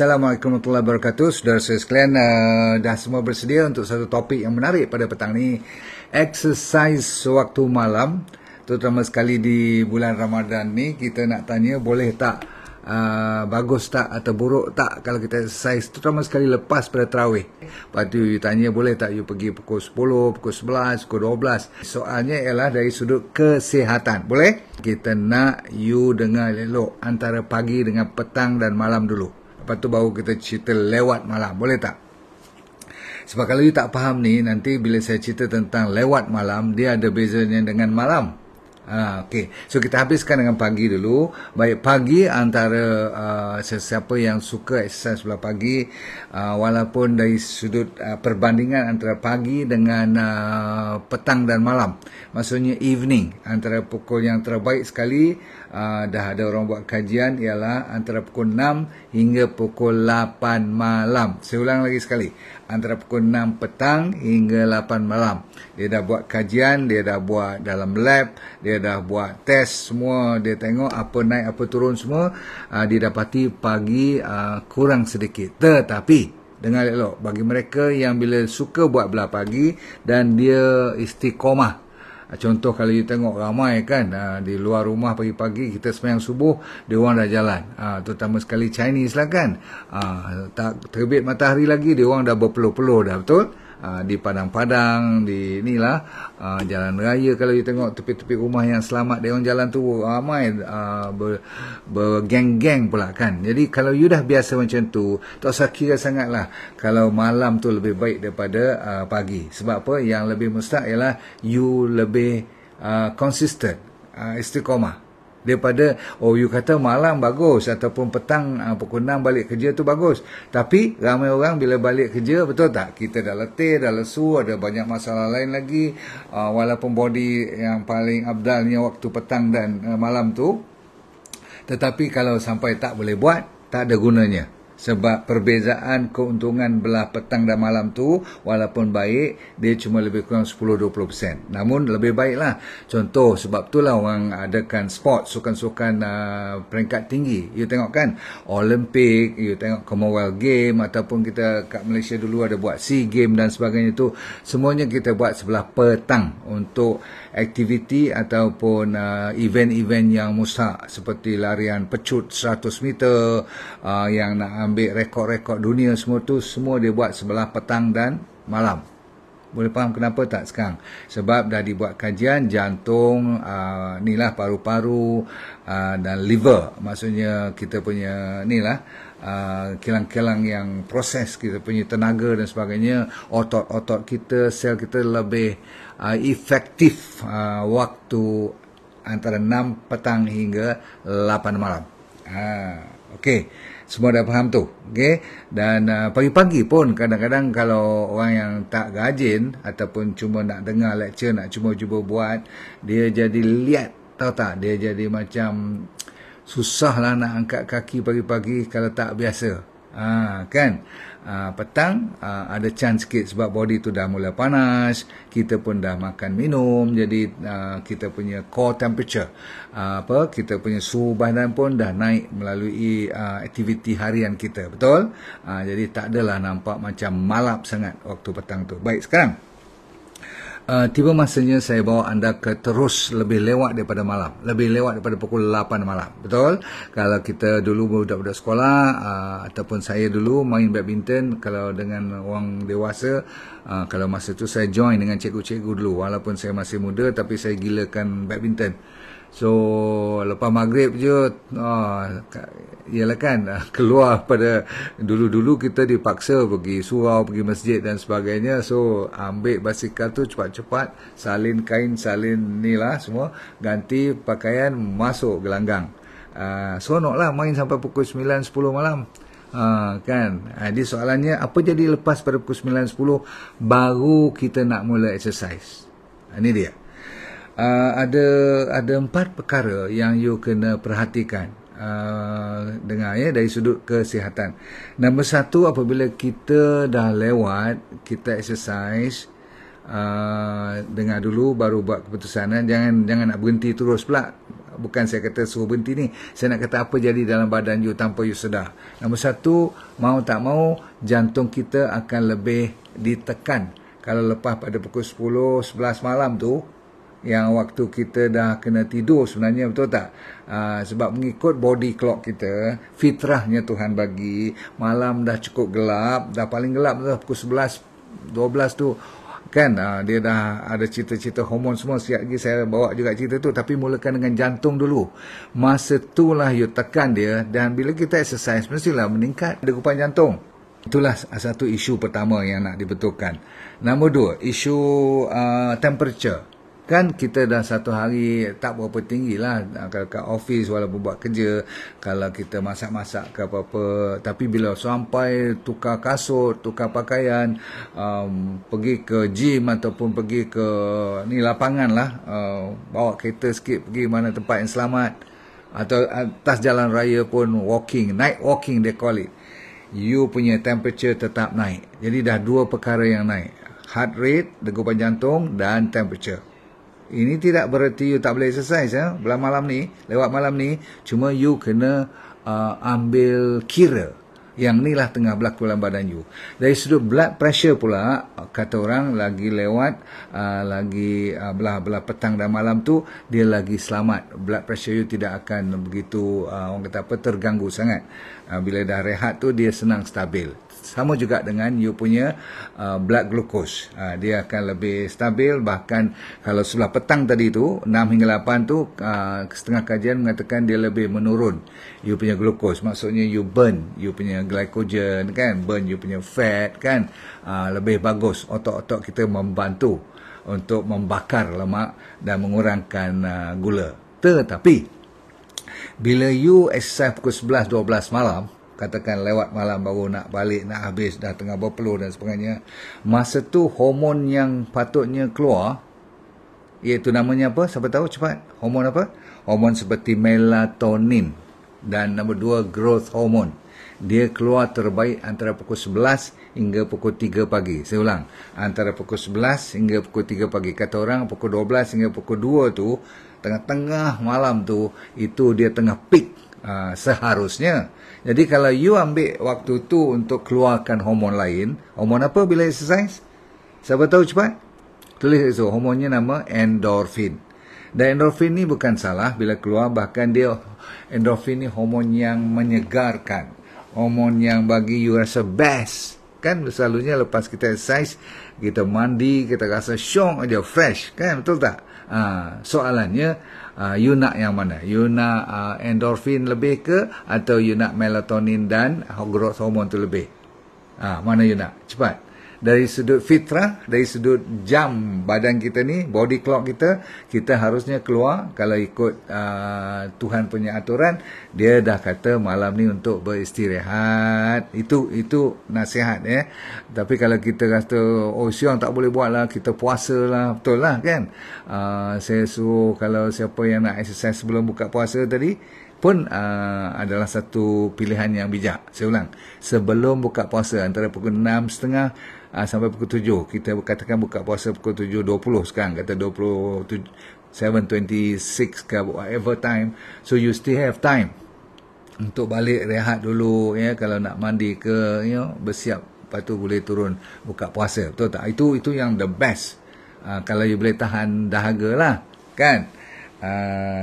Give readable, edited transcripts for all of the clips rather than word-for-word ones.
Assalamualaikum warahmatullahi wabarakatuh. Saudara sekalian, dah semua bersedia untuk satu topik yang menarik pada petang ni. Exercise waktu malam, terutama sekali di bulan Ramadan ni. Kita nak tanya, boleh tak, bagus tak atau buruk tak kalau kita exercise, terutama sekali lepas pada tarawih. Lepas tu you tanya, boleh tak you pergi pukul 10, pukul 11, pukul 12. Soalnya ialah dari sudut kesihatan. Boleh? Kita nak you dengar elok antara pagi dengan petang dan malam dulu. Lepas tu baru kita cerita lewat malam. Boleh tak? Sebab kalau you tak faham ni, nanti bila saya cerita tentang lewat malam, dia ada bezanya dengan malam. Okey. So kita habiskan dengan pagi dulu. Baik, pagi antara sesiapa yang suka exercise sebelah pagi, walaupun dari sudut perbandingan antara pagi dengan petang dan malam. Maksudnya evening, antara pukul yang terbaik sekali, dah ada orang buat kajian, ialah antara pukul 6 hingga pukul 8 malam. Saya ulang lagi sekali, antara pukul 6 petang hingga 8 malam. Dia dah buat kajian, dia dah buat dalam lab, dia dah buat test semua, dia tengok apa naik apa turun semua, didapati pagi kurang sedikit. Tetapi dengar elok, bagi mereka yang bila suka buat belah pagi dan dia istiqomah. Contoh kalau you tengok ramai kan, di luar rumah pagi-pagi kita sembahyang subuh, dia orang dah jalan, terutama sekali Chinese lah kan, tak terbit matahari lagi dia orang dah berpeluh-peluh dah, betul? Di padang-padang, di inilah jalan raya, kalau you tengok tepi-tepi rumah yang selamat, dia orang jalan tu ramai, bergeng-geng pula kan. Jadi kalau you dah biasa macam tu, tak usah kira sangat lah kalau malam tu lebih baik daripada pagi. Sebab apa? Yang lebih mustahil ialah you lebih konsisten, istiqomah, daripada you kata malam bagus ataupun petang pukul 6 balik kerja tu bagus. Tapi ramai orang bila balik kerja, betul tak, kita dah letih, dah lesu, ada banyak masalah lain lagi. Walaupun body yang paling abdalnya waktu petang dan malam tu, tetapi kalau sampai tak boleh buat, tak ada gunanya. Sebab perbezaan keuntungan belah petang dan malam tu, walaupun baik, dia cuma lebih kurang 10-20%. Namun lebih baiklah. Contoh, sebab itulah orang adakan sport, sukan-sukan peringkat tinggi. You tengok kan, Olimpik, you tengok Commonwealth Game, ataupun kita kat Malaysia dulu ada buat SEA Game dan sebagainya tu. Semuanya kita buat sebelah petang untuk aktiviti ataupun event-event yang mustahak, seperti larian pecut 100 meter, yang nak ambil rekod-rekod dunia, semua tu semua dia buat sebelah petang dan malam. Boleh faham kenapa tak sekarang? Sebab dah dibuat kajian jantung, inilah paru-paru, dan liver. Maksudnya kita punya inilah kilang-kilang yang proses kita punya tenaga dan sebagainya. Otot-otot kita, sel kita lebih efektif waktu antara 6 petang hingga 8 malam. Okey, semua dah faham tu. Okey, dan pagi-pagi pun kadang-kadang kalau orang yang tak rajin ataupun cuma nak dengar lecture, nak cuba-cuba buat, dia jadi liat, tahu tak, dia jadi macam susah lah nak angkat kaki pagi-pagi kalau tak biasa. Kan, petang ada chance sikit sebab body tu dah mula panas, kita pun dah makan minum, jadi kita punya core temperature, kita punya suhu badan pun dah naik melalui aktiviti harian kita, betul? Jadi tak adalah nampak macam malap sangat waktu petang tu. Baik, sekarang tiba masanya saya bawa anda ke terus lebih lewat daripada malam, lebih lewat daripada pukul 8 malam, betul? Kalau kita dulu budak-budak sekolah, ataupun saya dulu main badminton, kalau dengan orang dewasa, kalau masa tu saya join dengan cikgu-cikgu dulu, walaupun saya masih muda, tapi saya gilakan badminton. So lepas maghrib je, ialah kan, keluar pada dulu-dulu kita dipaksa pergi surau, pergi masjid dan sebagainya. So ambil basikal tu cepat-cepat, salin kain, salin ni lah semua, ganti pakaian, masuk gelanggang. Seronok lah main sampai pukul 9-10 malam. Kan, jadi soalannya, apa jadi lepas pada pukul 9-10 baru kita nak mula exercise? Ini dia. Ada 4 perkara yang you kena perhatikan, dengar ya, dari sudut kesihatan. Nombor 1, apabila kita dah lewat, kita exercise, dengar dulu baru buat keputusan. Jangan nak berhenti terus pula. bukan saya kata suruh berhenti ni. Saya nak kata apa jadi dalam badan you tanpa you sedar. Nombor satu, mau tak mau, jantung kita akan lebih ditekan. Kalau lepas pada pukul 10, 11 malam tu, yang waktu kita dah kena tidur sebenarnya, betul tak? Sebab mengikut body clock kita, fitrahnya Tuhan bagi, malam dah cukup gelap, dah paling gelap dah pukul 11, 12 tu, kan, dia dah ada cerita-cerita hormon semua. Siap lagi saya bawa juga cerita tu, tapi mulakan dengan jantung dulu. Masa itulah you tekan dia, dan bila kita exercise, mestilah meningkat degupan jantung. Itulah satu isu pertama yang nak dibetulkan. Nombor dua, isu temperature. Kan kita dah satu hari tak berapa tinggi lah. Kalau kat office walaupun buat kerja, kalau kita masak-masak ke apa-apa. Tapi bila sampai tukar kasut, tukar pakaian, pergi ke gym ataupun pergi ke ni lapangan lah, bawa kereta sikit pergi mana tempat yang selamat, atau atas jalan raya pun walking, night walking they call it. You punya temperature tetap naik. Jadi dah dua perkara yang naik. Heart rate, degupan jantung, dan temperature. Ini tidak bererti you tak boleh exercise malam ni, lewat malam ni. Cuma you kena ambil kira yang ni lah tengah berlaku dalam badan you. Dari sudut blood pressure pula, kata orang lagi lewat, lagi belah-belah petang dan malam tu, dia lagi selamat. Blood pressure you tidak akan begitu, orang kata apa, terganggu sangat. Bila dah rehat tu, dia senang stabil. Sama juga dengan you punya blood glucose. Dia akan lebih stabil. Bahkan kalau sebelah petang tadi tu, 6 hingga 8 tu, setengah kajian mengatakan dia lebih menurun you punya glucose. Maksudnya you burn you punya glycogen, kan, burn you punya fat, kan. Lebih bagus. Otot-otot kita membantu untuk membakar lemak dan mengurangkan gula. Tetapi bila you exercise pukul 11, 12 malam, katakan lewat malam baru nak balik, nak habis, dah tengah berpeluh dan sebagainya, masa tu hormon yang patutnya keluar, iaitu namanya apa? Siapa tahu cepat? Hormon apa? Hormon seperti melatonin. Dan nombor 2, growth hormone. Dia keluar terbaik antara pukul 11 hingga pukul 3 pagi. Saya ulang, antara pukul 11 hingga pukul 3 pagi. Kata orang pukul 12 hingga pukul 2 tu, tengah-tengah malam tu, itu dia tengah peak seharusnya. Jadi kalau you ambil waktu tu untuk keluarkan hormon lain, hormon apa bila exercise? Siapa tahu cepat? Tulis itu, hormonnya nama endorfin. Dan endorfin ni bukan salah bila keluar, bahkan dia, endorfin ni hormon yang menyegarkan, hormon yang bagi you rasa best. Kan selalunya lepas kita exercise, kita mandi, kita rasa syok aja, fresh, kan, betul tak? Soalannya, you nak yang mana? You nak endorfin lebih ke, atau you nak melatonin dan growth hormone tu lebih? Mana you nak? Cepat. Dari sudut fitrah, dari sudut jam badan kita ni, body clock kita, kita harusnya keluar. Kalau ikut Tuhan punya aturan, dia dah kata malam ni untuk beristirahat. Itu nasihat ya. Tapi kalau kita kata, oh siang tak boleh buat lah, kita puasa lah, betul lah kan. Saya suruh kalau siapa yang nak exercise sebelum buka puasa tadi, pun adalah satu pilihan yang bijak. Saya ulang, sebelum buka puasa antara pukul 6.30 sampai pukul 7. Kita katakan buka puasa pukul 7.20 sekarang, kata 7:26 ke whatever time. So you still have time untuk balik rehat dulu ya, kalau nak mandi ke, bersiap, lepas tu boleh turun buka puasa. Betul tak? Itu yang the best. Kalau you boleh tahan dahaga lah, kan.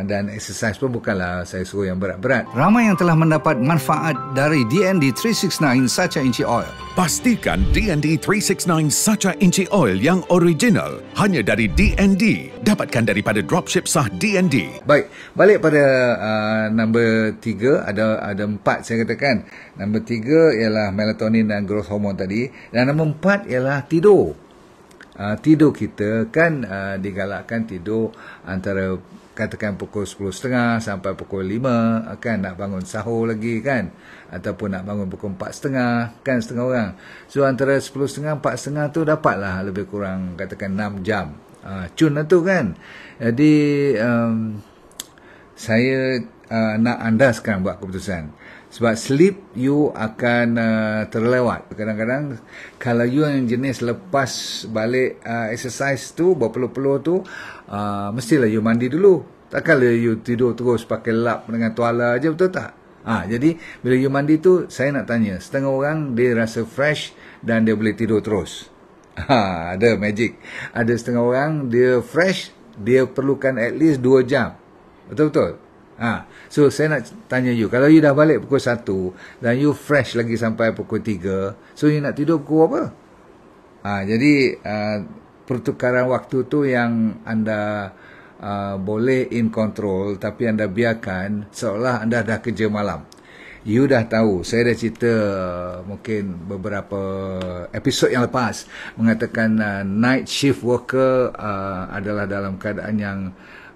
Dan exercise pun bukanlah saya suruh yang berat-berat. Ramai yang telah mendapat manfaat dari DND 369 Sacha Inchi Oil. Pastikan DND 369 Sacha Inchi Oil yang original hanya dari DND. Dapatkan daripada dropship sah DND. Baik, balik pada nombor 3, ada 4 saya katakan. Nombor 3 ialah melatonin dan growth hormone tadi, dan nombor 4 ialah tidur. Tidur kita kan digalakkan tidur antara katakan pukul 10.30 sampai pukul 5, kan, nak bangun sahur lagi kan, ataupun nak bangun pukul 4.30 kan, setengah orang. So antara 10.30 4.30 tu dapatlah lebih kurang katakan 6 jam. Cun lah tu kan. Jadi saya nak anda sekarang buat keputusan. Sebab sleep you akan terlewat. Kadang-kadang kalau you yang jenis lepas balik exercise tu, berpeluh-peluh tu, mestilah you mandi dulu. Takkanlah you tidur terus pakai lap dengan tuala aja, betul tak? Jadi bila you mandi tu, saya nak tanya, setengah orang dia rasa fresh dan dia boleh tidur terus. Ada magic. Ada setengah orang dia fresh, dia perlukan at least 2 jam. Betul-betul? So saya nak tanya you, kalau you dah balik pukul 1 dan you fresh lagi sampai pukul 3, so you nak tidur pukul apa? Jadi pertukaran waktu tu yang anda boleh in control, tapi anda biarkan seolah anda dah kerja malam. You dah tahu, saya dah cerita mungkin beberapa episod yang lepas mengatakan night shift worker adalah dalam keadaan yang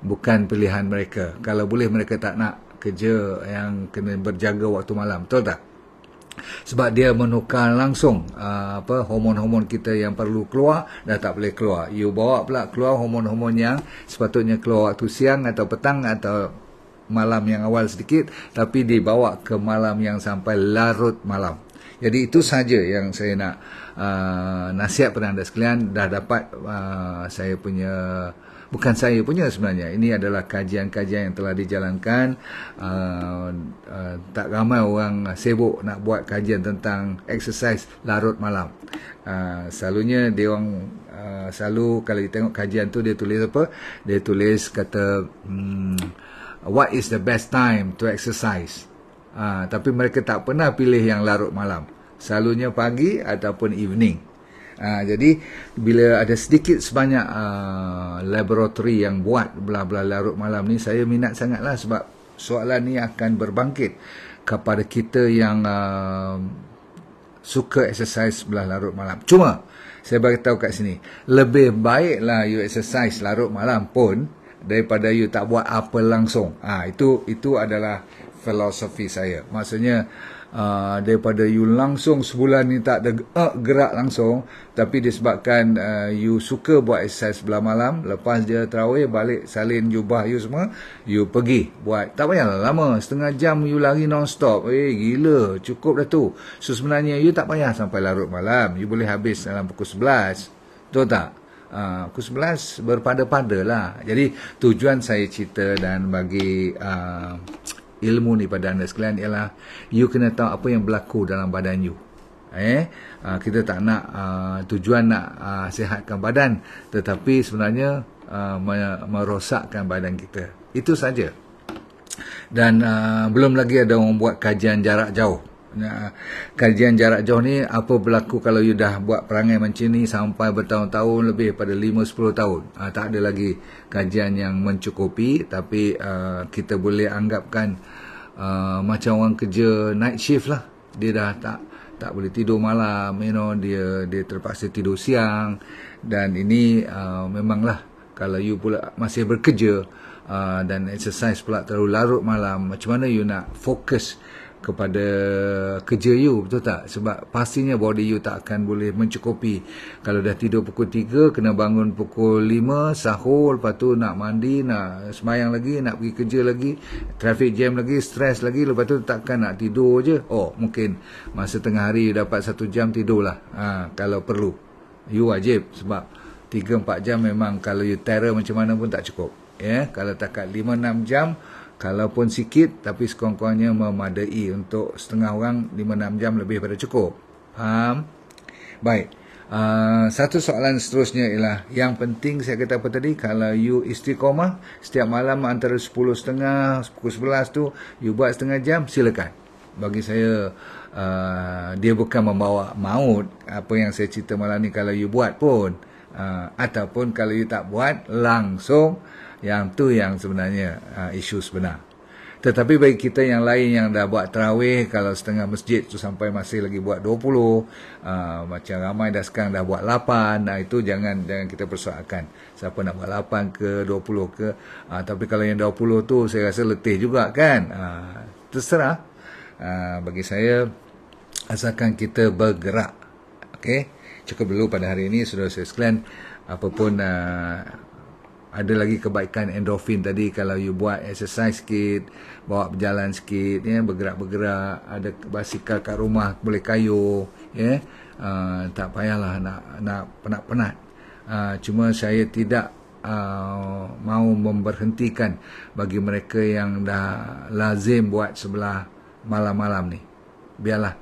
bukan pilihan mereka. Kalau boleh mereka tak nak kerja yang kena berjaga waktu malam, betul tak? Sebab dia menukar langsung hormon-hormon kita yang perlu keluar dah tak boleh keluar. You bawa pula keluar hormon-hormon yang sepatutnya keluar waktu siang atau petang atau malam yang awal sedikit, tapi dibawa ke malam yang sampai larut malam. Jadi itu saja yang saya nak nasihat pada anda sekalian. Dah dapat saya punya, bukan saya punya sebenarnya, ini adalah kajian-kajian yang telah dijalankan. Tak ramai orang sibuk nak buat kajian tentang exercise larut malam. Selalunya dia orang selalu kalau dia tengok kajian tu, dia tulis apa? Dia tulis kata what is the best time to exercise. Tapi mereka tak pernah pilih yang larut malam. Selalunya pagi ataupun evening. Jadi bila ada sedikit sebanyak laboratory yang buat bla-bla larut malam ni, saya minat sangatlah sebab soalan ni akan berbangkit kepada kita yang suka exercise belah larut malam. Cuma saya beritahu kat sini, lebih baiklah you exercise larut malam pun daripada you tak buat apa langsung. Itu adalah filosofi saya. Maksudnya daripada you langsung sebulan ni tak ada gerak langsung, tapi disebabkan you suka buat exercise belah malam, lepas dia tarawih balik salin jubah you semua, you pergi buat. Tak payahlah lama, setengah jam you lari non-stop. Gila, cukup dah tu. So sebenarnya you tak payah sampai larut malam, you boleh habis dalam pukul 11. Betul tak? Pukul 11 berpada-pada lah. Jadi tujuan saya cerita dan bagi ilmu ni pada anda sekalian ialah you kena tahu apa yang berlaku dalam badan you. Kita tak nak tujuan nak sihatkan badan, tetapi sebenarnya merosakkan badan kita. Itu saja. Dan belum lagi ada orang buat kajian jarak jauh. Kajian jarak jauh ni apa berlaku kalau you dah buat perangai macam ni sampai bertahun-tahun, lebih pada 5-10 tahun. Tak ada lagi kajian yang mencukupi, tapi kita boleh anggapkan macam orang kerja night shift lah. Dia dah tak boleh tidur malam, dia terpaksa tidur siang. Dan ini memanglah kalau you pula masih bekerja dan exercise pula terlalu larut malam, macam mana you nak fokus kepada kerja you, betul tak? Sebab pastinya body you tak akan boleh mencukupi. Kalau dah tidur pukul 3, kena bangun pukul 5, sahur, lepas tu nak mandi, nak semayang lagi, nak pergi kerja lagi, traffic jam lagi, stres lagi, lepas tu takkan nak tidur je. Mungkin masa tengah hari you dapat 1 jam tidurlah, kalau perlu. You wajib, sebab 3-4 jam memang kalau you terror macam mana pun tak cukup. Kalau takat 5-6 jam, kalaupun sikit, tapi sekurang-kurangnya memadai untuk setengah orang. 5-6 jam lebih pada cukup. Faham? Baik. Satu soalan seterusnya ialah, yang penting saya kata apa tadi, kalau you istiqomah setiap malam antara 10.30 pukul 11 tu you buat setengah jam, silakan. Bagi saya dia bukan membawa maut apa yang saya cerita malam ni kalau you buat pun, ataupun kalau you tak buat langsung, yang tu yang sebenarnya isu sebenar. Tetapi bagi kita yang lain yang dah buat tarawih, kalau setengah masjid tu sampai masih lagi buat 20, macam ramai dah sekarang dah buat 8, itu jangan kita persoalkan siapa nak buat 8 ke 20 ke. Tapi kalau yang 20 tu saya rasa letih juga kan. Terserah. Bagi saya, asalkan kita bergerak. Okey, cukup dulu pada hari ini saudara saya sekalian. Apapun ada lagi kebaikan endorfin tadi kalau you buat exercise sikit, bawa berjalan sikit, bergerak-bergerak, ada basikal kat rumah boleh kayuh, tak payahlah nak penat-penat. Cuma saya tidak mau memberhentikan bagi mereka yang dah lazim buat sebelah malam-malam ni. Biarlah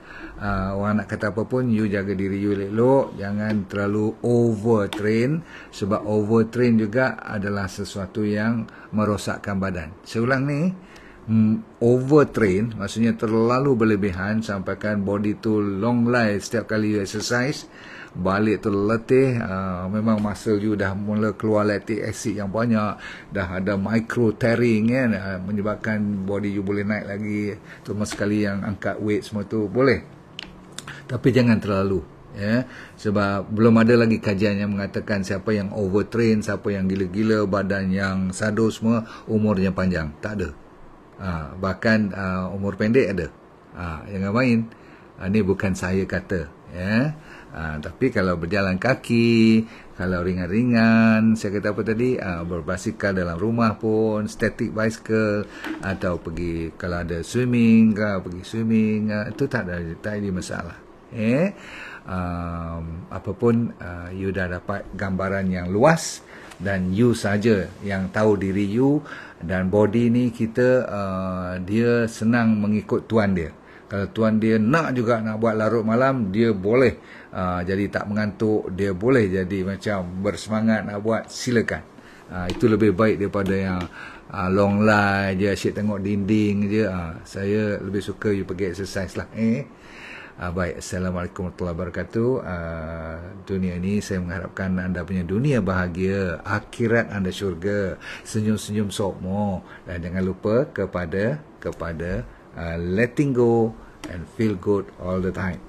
orang nak kata apa pun, you jaga diri you elok, jangan terlalu overtrain, sebab overtrain juga adalah sesuatu yang merosakkan badan. Saya ulang ni, overtrain maksudnya terlalu berlebihan sampaikan body tu long lie setiap kali you exercise, balik tu letih, memang muscle you dah mula keluar lactic acid yang banyak, dah ada micro tearing kan, menyebabkan body you boleh naik lagi, terutama sekali yang angkat weight semua tu boleh, tapi jangan terlalu, ya, sebab belum ada lagi kajian yang mengatakan siapa yang overtrain, siapa yang gila-gila, badan yang sado semua umurnya panjang. Tak ada. Bahkan umur pendek ada. Jangan main. Ini bukan saya kata, ya. Tapi kalau berjalan kaki, kalau ringan-ringan, saya kata apa tadi, berbasikal dalam rumah pun, static bicycle, atau pergi kalau ada swimming, pergi swimming, itu tak ada masalah. Apapun, you dah dapat gambaran yang luas, dan you saja yang tahu diri you. Dan body ni kita, dia senang mengikut tuan dia. Kalau tuan dia nak juga nak buat larut malam, dia boleh jadi tak mengantuk, dia boleh jadi macam bersemangat nak buat, silakan. Itu lebih baik daripada yang long lie je, asyik tengok dinding je. Saya lebih suka you pergi exercise lah. Baik, Assalamualaikum warahmatullahi wabarakatuh. Dunia ini saya mengharapkan anda punya dunia bahagia, akhirat anda syurga, senyum-senyum sokmo, dan jangan lupa kepada letting go and feel good all the time.